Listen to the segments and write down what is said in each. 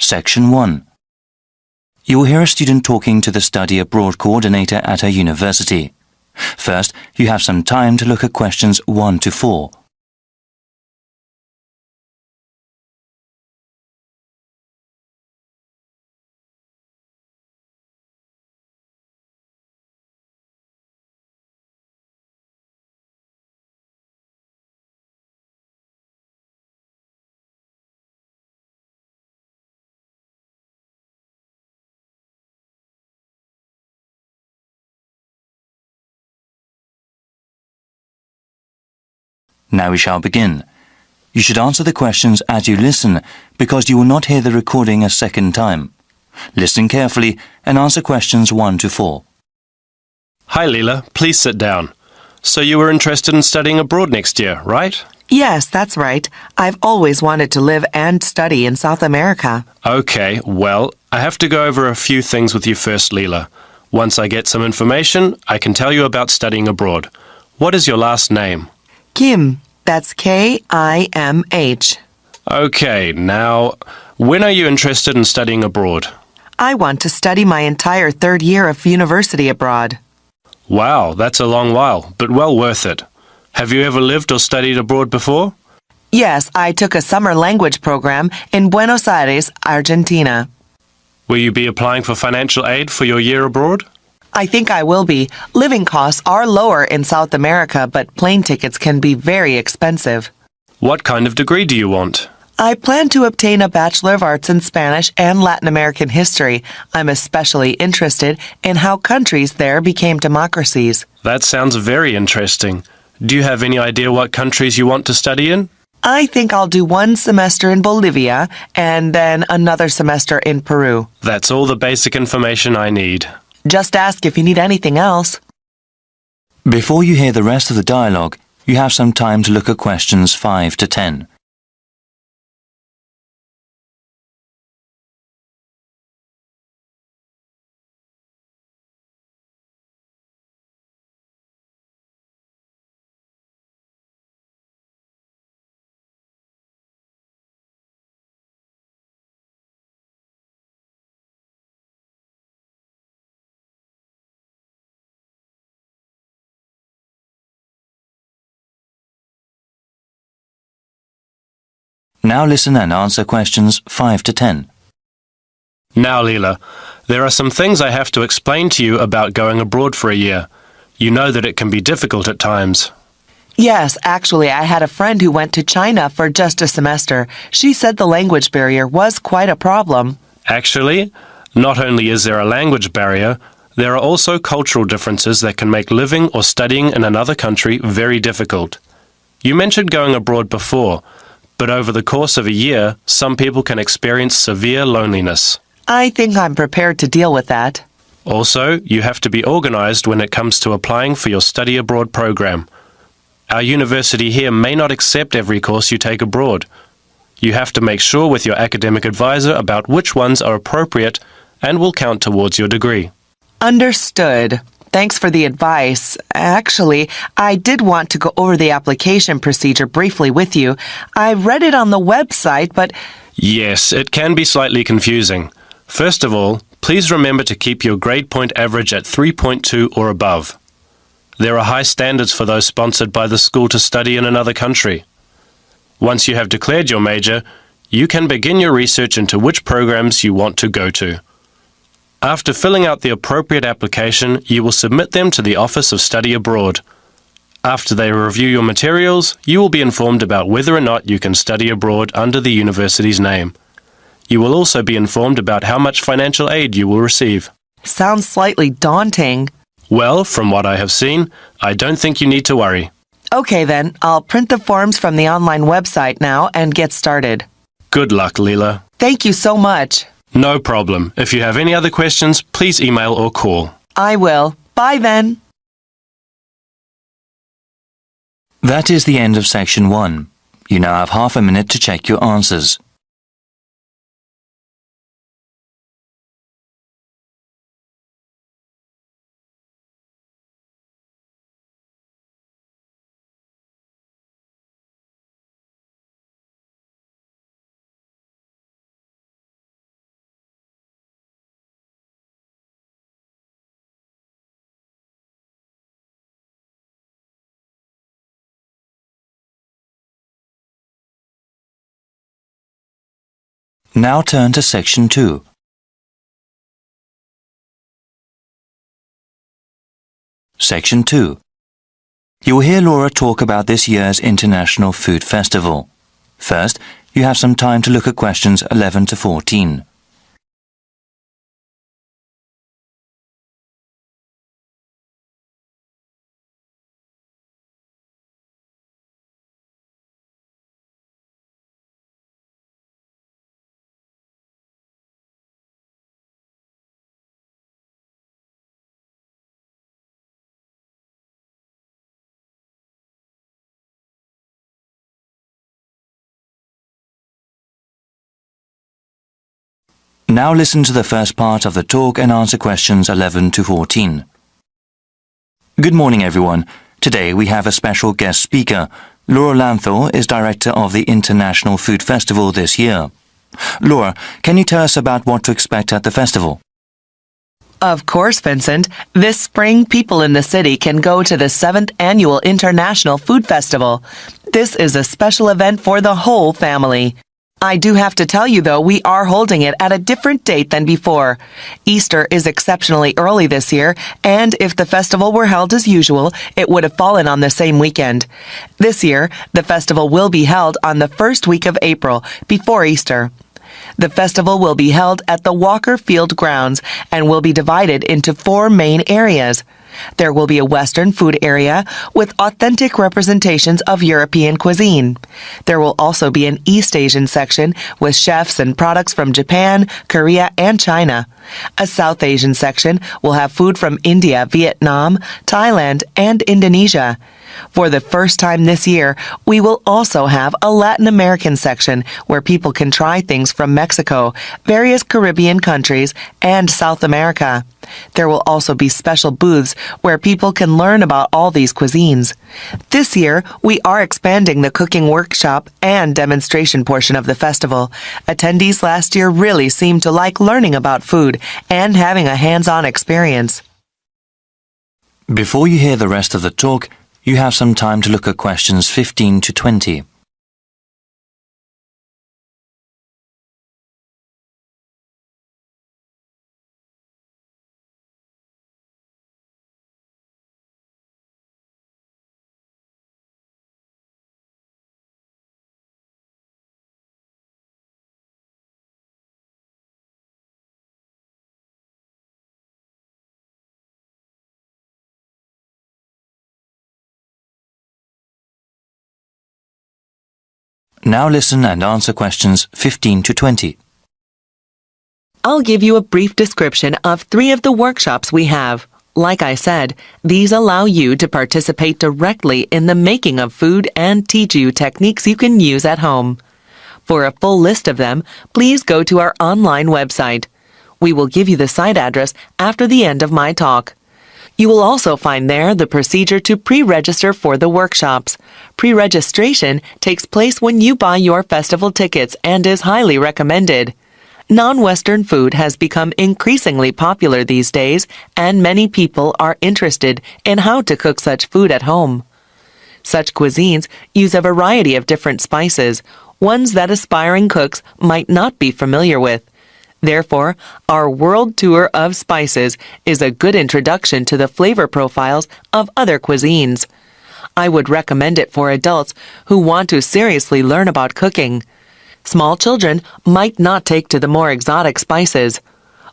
Section 1. You will hear a student talking to the study abroad coordinator at her university. First, you have some time to look at questions 1 to 4. Now we shall begin. You should answer the questions as you listen because you will not hear the recording a second time. Listen carefully and answer questions 1 to 4. Hi Leela, please sit down. So you were interested in studying abroad next year, right? Yes, that's right. I've always wanted to live and study in South America. Okay, well, I have to go over a few things with you first, Leela. Once I get some information, I can tell you about studying abroad. What is your last name? Kim, that's K-I-M-H. Okay, now, when are you interested in studying abroad? I want to study my entire third year of university abroad. Wow, that's a long while, but well worth it. Have you ever lived or studied abroad before? Yes, I took a summer language program in Buenos Aires, Argentina. Will you be applying for financial aid for your year abroad? I think I will be. Living costs are lower in South America, but plane tickets can be very expensive. What kind of degree do you want? I plan to obtain a Bachelor of Arts in Spanish and Latin American history. I'm especially interested in how countries there became democracies. That sounds very interesting. Do you have any idea what countries you want to study in? I think I'll do one semester in Bolivia and then another semester in Peru. That's all the basic information I need. Just ask if you need anything else. Before you hear the rest of the dialogue, you have some time to look at questions 5 to 10. Now listen and answer questions 5 to 10. Now, Leela, there are some things I have to explain to you about going abroad for a year. You know that it can be difficult at times. Yes, actually, I had a friend who went to China for just a semester. She said the language barrier was quite a problem. Actually, not only is there a language barrier, there are also cultural differences that can make living or studying in another country very difficult. You mentioned going abroad before, but over the course of a year, some people can experience severe loneliness. I think I'm prepared to deal with that. Also, you have to be organized when it comes to applying for your study abroad program. Our university here may not accept every course you take abroad. You have to make sure with your academic advisor about which ones are appropriate and will count towards your degree. Understood. Thanks for the advice. Actually, I did want to go over the application procedure briefly with you. I read it on the website, but... Yes, it can be slightly confusing. First of all, please remember to keep your grade point average at 3.2 or above. There are high standards for those sponsored by the school to study in another country. Once you have declared your major, you can begin your research into which programs you want to go to. After filling out the appropriate application, you will submit them to the Office of Study Abroad. After they review your materials, you will be informed about whether or not you can study abroad under the university's name. You will also be informed about how much financial aid you will receive. Sounds slightly daunting. Well, from what I have seen, I don't think you need to worry. Okay then, I'll print the forms from the online website now and get started. Good luck, Leela. Thank you so much. No problem. If you have any other questions, please email or call. I will. Bye then. That is the end of section 1. You now have half a minute to check your answers. Now turn to Section 2. Section 2. You will hear Laura talk about this year's International Food Festival. First, you have some time to look at questions 11 to 14. Now listen to the first part of the talk and answer questions 11 to 14. Good morning, everyone. Today we have a special guest speaker. Laura Lanthor is director of the International Food Festival this year. Laura, can you tell us about what to expect at the festival? Of course, Vincent. This spring, people in the city can go to the 7th Annual International Food Festival. This is a special event for the whole family. I do have to tell you, though, we are holding it at a different date than before. Easter is exceptionally early this year, and if the festival were held as usual, it would have fallen on the same weekend. This year, the festival will be held on the first week of April, before Easter. The festival will be held at the Walker Field grounds and will be divided into 4 main areas. There will be a Western food area with authentic representations of European cuisine. There will also be an East Asian section with chefs and products from Japan, Korea, and China. A South Asian section will have food from India, Vietnam, Thailand, and Indonesia. For the first time this year, we will also have a Latin American section where people can try things from Mexico, various Caribbean countries, and South America. There will also be special booths where people can learn about all these cuisines. This year, we are expanding the cooking workshop and demonstration portion of the festival. Attendees last year really seemed to like learning about food and having a hands-on experience. Before you hear the rest of the talk, you have some time to look at questions 15 to 20. Now listen and answer questions 15 to 20. I'll give you a brief description of 3 of the workshops we have. Like I said, these allow you to participate directly in the making of food and teach you techniques you can use at home. For a full list of them, please go to our online website. We will give you the site address after the end of my talk. You will also find there the procedure to pre-register for the workshops. Pre-registration takes place when you buy your festival tickets and is highly recommended. Non-Western food has become increasingly popular these days, and many people are interested in how to cook such food at home. Such cuisines use a variety of different spices, ones that aspiring cooks might not be familiar with. Therefore, our world tour of spices is a good introduction to the flavor profiles of other cuisines. I would recommend it for adults who want to seriously learn about cooking. Small children might not take to the more exotic spices.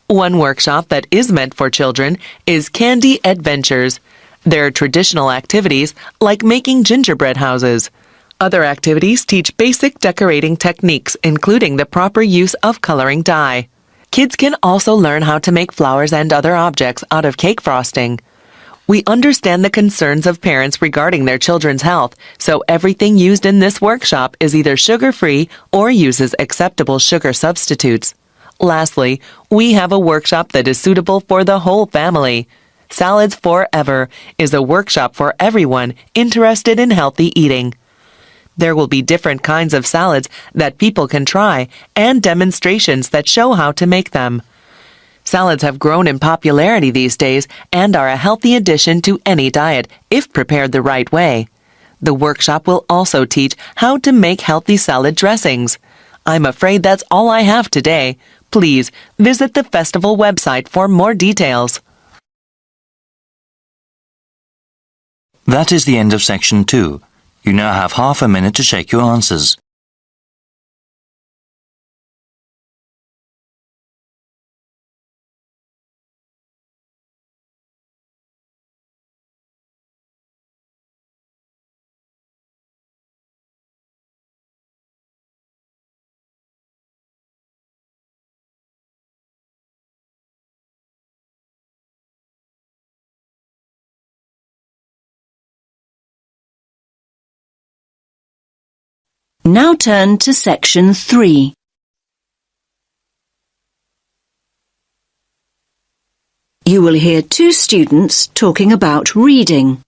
One workshop that is meant for children is Candy Adventures. There are traditional activities like making gingerbread houses. Other activities teach basic decorating techniques, including the proper use of coloring dye. Kids can also learn how to make flowers and other objects out of cake frosting. We understand the concerns of parents regarding their children's health, so everything used in this workshop is either sugar-free or uses acceptable sugar substitutes. Lastly, we have a workshop that is suitable for the whole family. Salads Forever is a workshop for everyone interested in healthy eating. There will be different kinds of salads that people can try and demonstrations that show how to make them. Salads have grown in popularity these days and are a healthy addition to any diet if prepared the right way. The workshop will also teach how to make healthy salad dressings. I'm afraid that's all I have today. Please visit the festival website for more details. That is the end of section 2. You now have half a minute to check your answers. Now turn to section 3. You will hear two students talking about reading.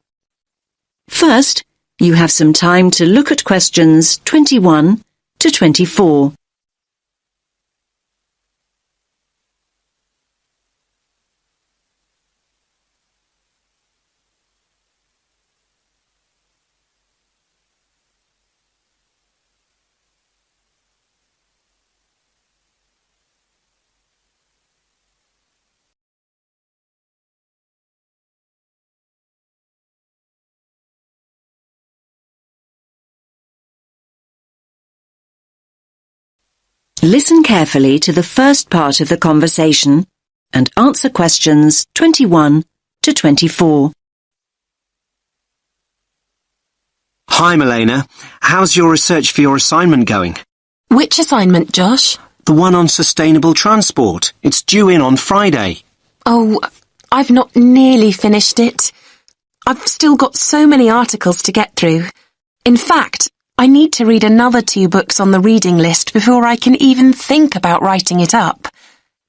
First, you have some time to look at questions 21 to 24. Listen carefully to the first part of the conversation and answer questions 21 to 24. Hi, Milena. How's your research for your assignment going? Which assignment, Josh? The one on sustainable transport. It's due in on Friday. Oh, I've not nearly finished it. I've still got so many articles to get through. In fact, I need to read another 2 books on the reading list before I can even think about writing it up.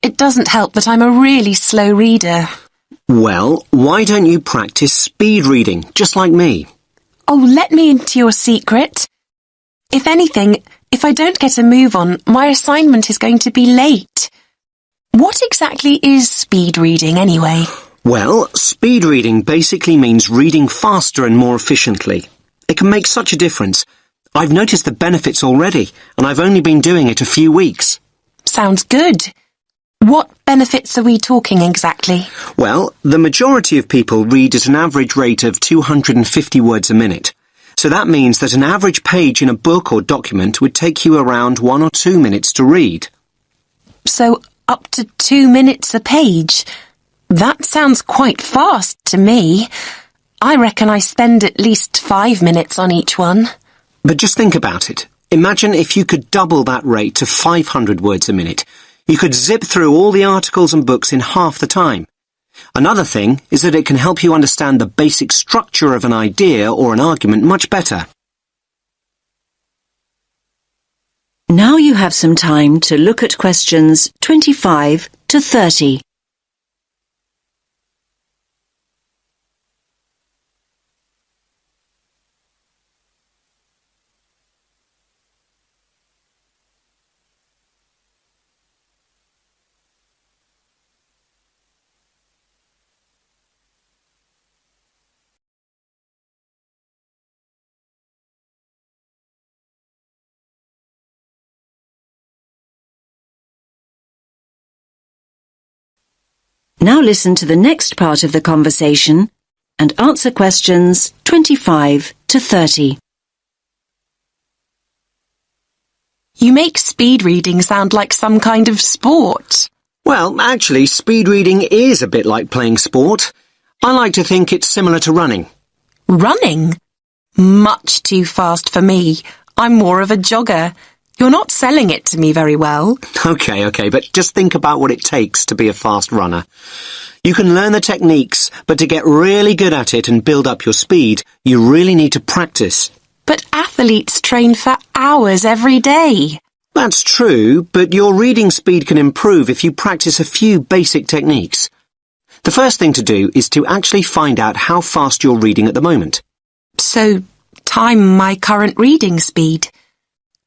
It doesn't help that I'm a really slow reader. Well, why don't you practice speed reading, just like me? Oh, let me into your secret. If anything, if I don't get a move on, my assignment is going to be late. What exactly is speed reading anyway? Well, speed reading basically means reading faster and more efficiently. It can make such a difference. I've noticed the benefits already, and I've only been doing it a few weeks. Sounds good. What benefits are we talking exactly? Well, the majority of people read at an average rate of 250 words a minute. So that means that an average page in a book or document would take you around 1 or 2 minutes to read. So up to 2 minutes a page? That sounds quite fast to me. I reckon I spend at least 5 minutes on each one. But just think about it. Imagine if you could double that rate to 500 words a minute. You could zip through all the articles and books in half the time. Another thing is that it can help you understand the basic structure of an idea or an argument much better. Now you have some time to look at questions 25 to 30. Now listen to the next part of the conversation and answer questions 25 to 30. You make speed reading sound like some kind of sport. Well, actually, speed reading is a bit like playing sport. I like to think it's similar to running. Running? Much too fast for me. I'm more of a jogger. You're not selling it to me very well. Okay, but just think about what it takes to be a fast runner. You can learn the techniques, but to get really good at it and build up your speed, you really need to practice. But athletes train for hours every day. That's true, but your reading speed can improve if you practice a few basic techniques. The first thing to do is to actually find out how fast you're reading at the moment. So, time my current reading speed.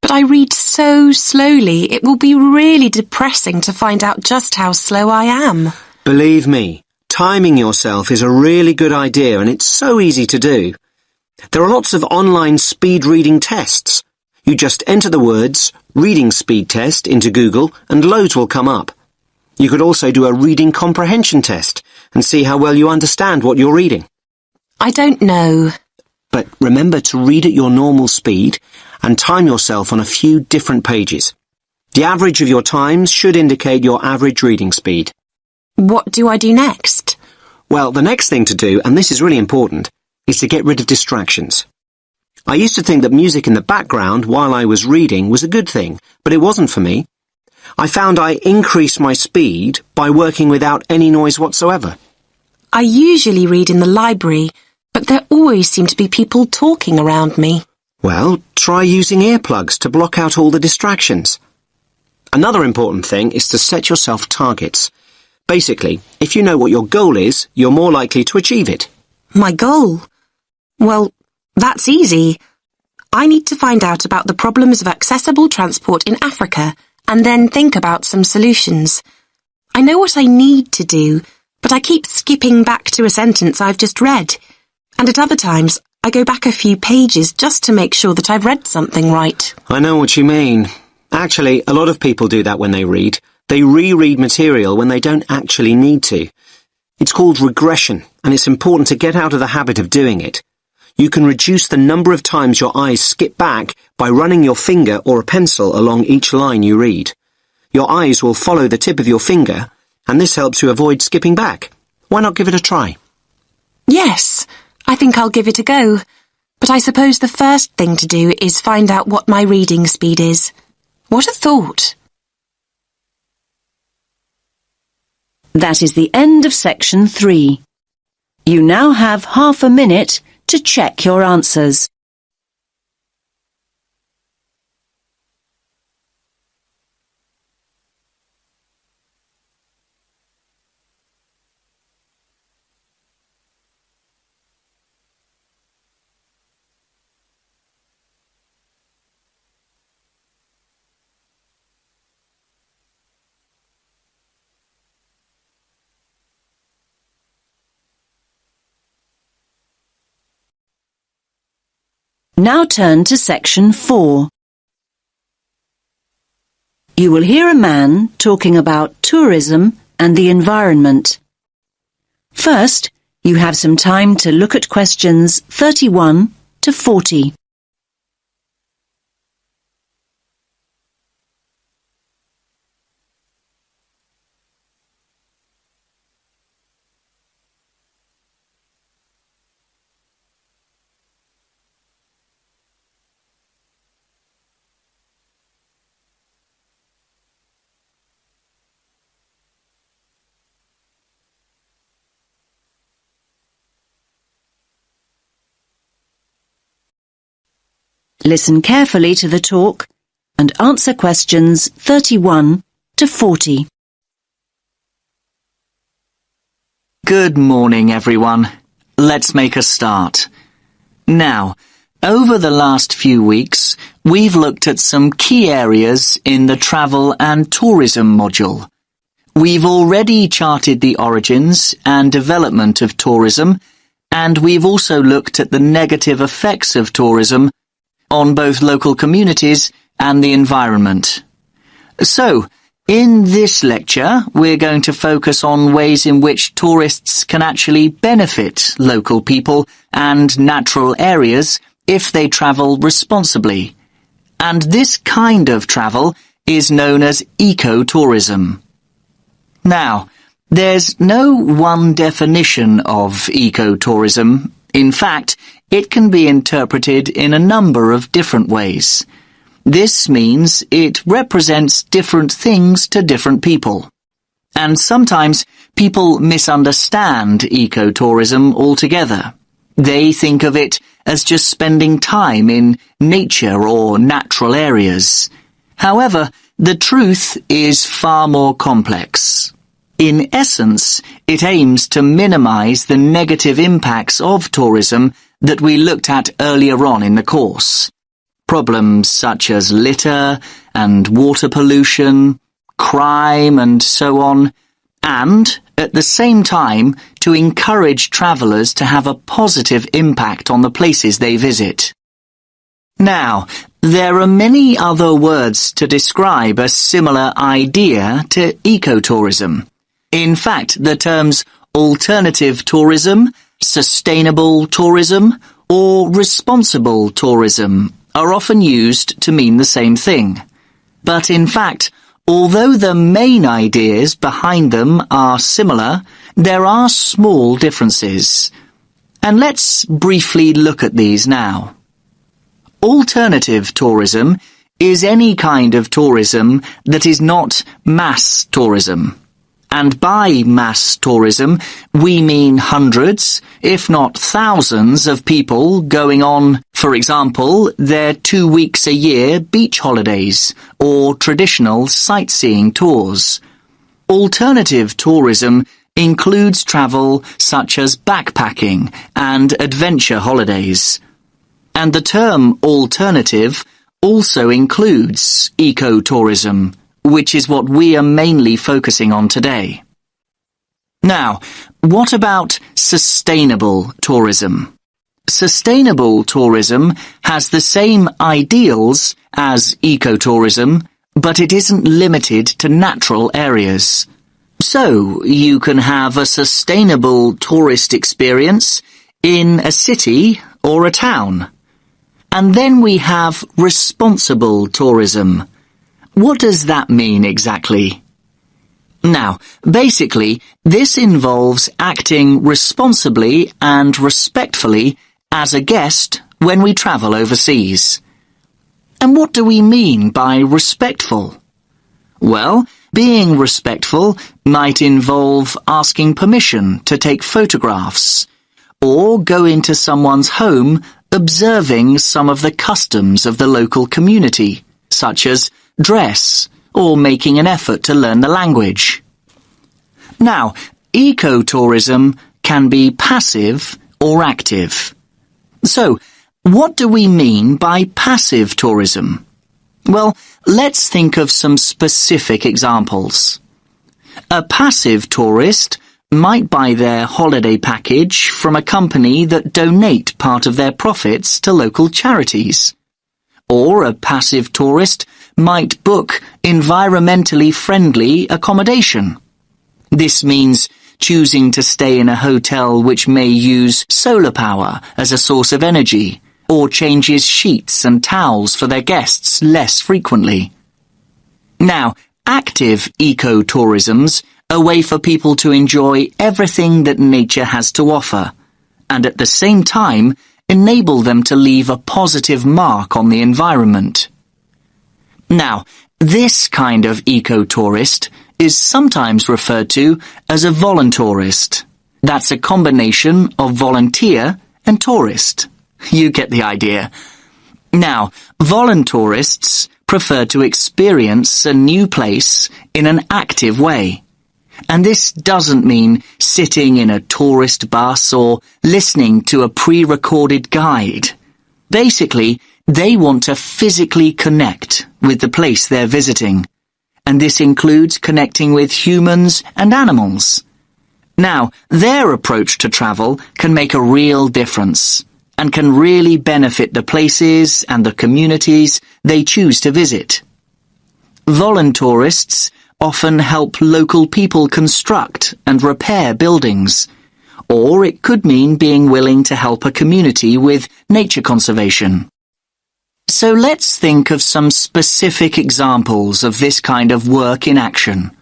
But I read so slowly, it will be really depressing to find out just how slow I am. Believe me, timing yourself is a really good idea and it's so easy to do. There are lots of online speed reading tests. You just enter the words reading speed test into Google and loads will come up. You could also do a reading comprehension test and see how well you understand what you're reading. I don't know. But remember to read at your normal speed and time yourself on a few different pages. The average of your times should indicate your average reading speed. What do I do next? Well, the next thing to do, and this is really important, is to get rid of distractions. I used to think that music in the background while I was reading was a good thing, but it wasn't for me. I found I increased my speed by working without any noise whatsoever. I usually read in the library, but there always seem to be people talking around me. Well, try using earplugs to block out all the distractions. Another important thing is to set yourself targets. Basically, if you know what your goal is, you're more likely to achieve it. My goal? Well, that's easy. I need to find out about the problems of accessible transport in Africa and then think about some solutions. I know what I need to do, but I keep skipping back to a sentence I've just read. And at other times, I go back a few pages just to make sure that I've read something right. I know what you mean. Actually, a lot of people do that when they read. They reread material when they don't actually need to. It's called regression, and it's important to get out of the habit of doing it. You can reduce the number of times your eyes skip back by running your finger or a pencil along each line you read. Your eyes will follow the tip of your finger, and this helps you avoid skipping back. Why not give it a try? Yes, I think I'll give it a go. But I suppose the first thing to do is find out what my reading speed is. What a thought! That is the end of section 3. You now have half a minute to check your answers. Now turn to section 4. You will hear a man talking about tourism and the environment. First, you have some time to look at questions 31 to 40. Listen carefully to the talk and answer questions 31 to 40. Good morning, everyone. Let's make a start. Now, over the last few weeks, we've looked at some key areas in the travel and tourism module. We've already charted the origins and development of tourism, and we've also looked at the negative effects of tourism on both local communities and the environment. So, in this lecture, we're going to focus on ways in which tourists can actually benefit local people and natural areas if they travel responsibly. And this kind of travel is known as ecotourism. Now, there's no one definition of ecotourism. In fact, it can be interpreted in a number of different ways. This means it represents different things to different people. And sometimes people misunderstand ecotourism altogether. They think of it as just spending time in nature or natural areas. However, the truth is far more complex. In essence, it aims to minimize the negative impacts of tourism that we looked at earlier on in the course. Problems such as litter and water pollution, crime and so on, and, at the same time, to encourage travellers to have a positive impact on the places they visit. Now, There are many other words to describe a similar idea to ecotourism. In fact, the terms alternative tourism, sustainable tourism, or responsible tourism are often used to mean the same thing. But in fact, although the main ideas behind them are similar, there are small differences. And let's briefly look at these now. Alternative tourism is any kind of tourism that is not mass tourism. And by mass tourism, we mean hundreds, if not thousands of people going on, for example, their 2 weeks a year beach holidays or traditional sightseeing tours. Alternative tourism includes travel such as backpacking and adventure holidays. And the term alternative also includes ecotourism, which is what we are mainly focusing on today. Now, what about sustainable tourism? Sustainable tourism has the same ideals as ecotourism, but it isn't limited to natural areas. So, you can have a sustainable tourist experience in a city or a town. And then we have responsible tourism. What does that mean exactly? Now, basically, this involves acting responsibly and respectfully as a guest when we travel overseas. And what do we mean by respectful? Well, being respectful might involve asking permission to take photographs, or go into someone's home observing some of the customs of the local community, such as dress, or making an effort to learn the language. Now, ecotourism can be passive or active. So, what do we mean by passive tourism? Well, let's think of some specific examples. A passive tourist might buy their holiday package from a company that donate part of their profits to local charities. Or a passive tourist might book environmentally friendly accommodation. This means choosing to stay in a hotel which may use solar power as a source of energy, or changes sheets and towels for their guests less frequently. Now, active ecotourism's a way for people to enjoy everything that nature has to offer, and at the same time enable them to leave a positive mark on the environment. Now, this kind of ecotourist is sometimes referred to as a voluntourist. That's a combination of volunteer and tourist. You get the idea. Now, voluntourists prefer to experience a new place in an active way. And this doesn't mean sitting in a tourist bus or listening to a pre-recorded guide. Basically, they want to physically connect with the place they're visiting. And this includes connecting with humans and animals. Now, their approach to travel can make a real difference and can really benefit the places and the communities they choose to visit. Voluntourists often help local people construct and repair buildings, or it could mean being willing to help a community with nature conservation. So let's think of some specific examples of this kind of work in action.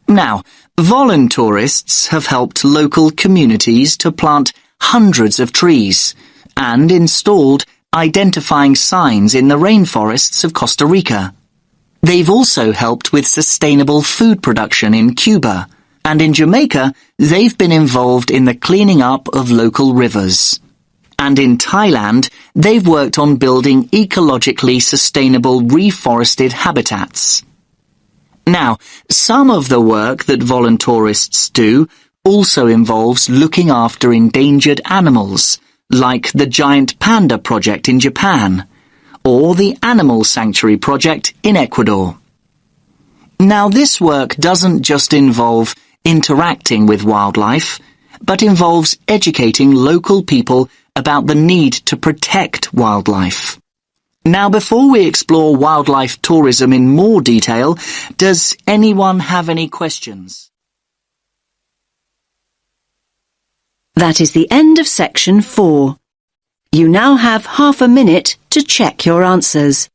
Now, voluntourists have helped local communities to plant hundreds of trees and installed identifying signs in the rainforests of Costa Rica. They've also helped with sustainable food production in Cuba, and in Jamaica, they've been involved in the cleaning up of local rivers. And in Thailand, they've worked on building ecologically sustainable reforested habitats. Now, some of the work that voluntourists do also involves looking after endangered animals, like the Giant Panda Project in Japan, or the Animal Sanctuary Project in Ecuador. Now, this work doesn't just involve interacting with wildlife, but involves educating local people about the need to protect wildlife. Now, before we explore wildlife tourism in more detail, does anyone have any questions? That is the end of section 4. You now have half a minute to check your answers.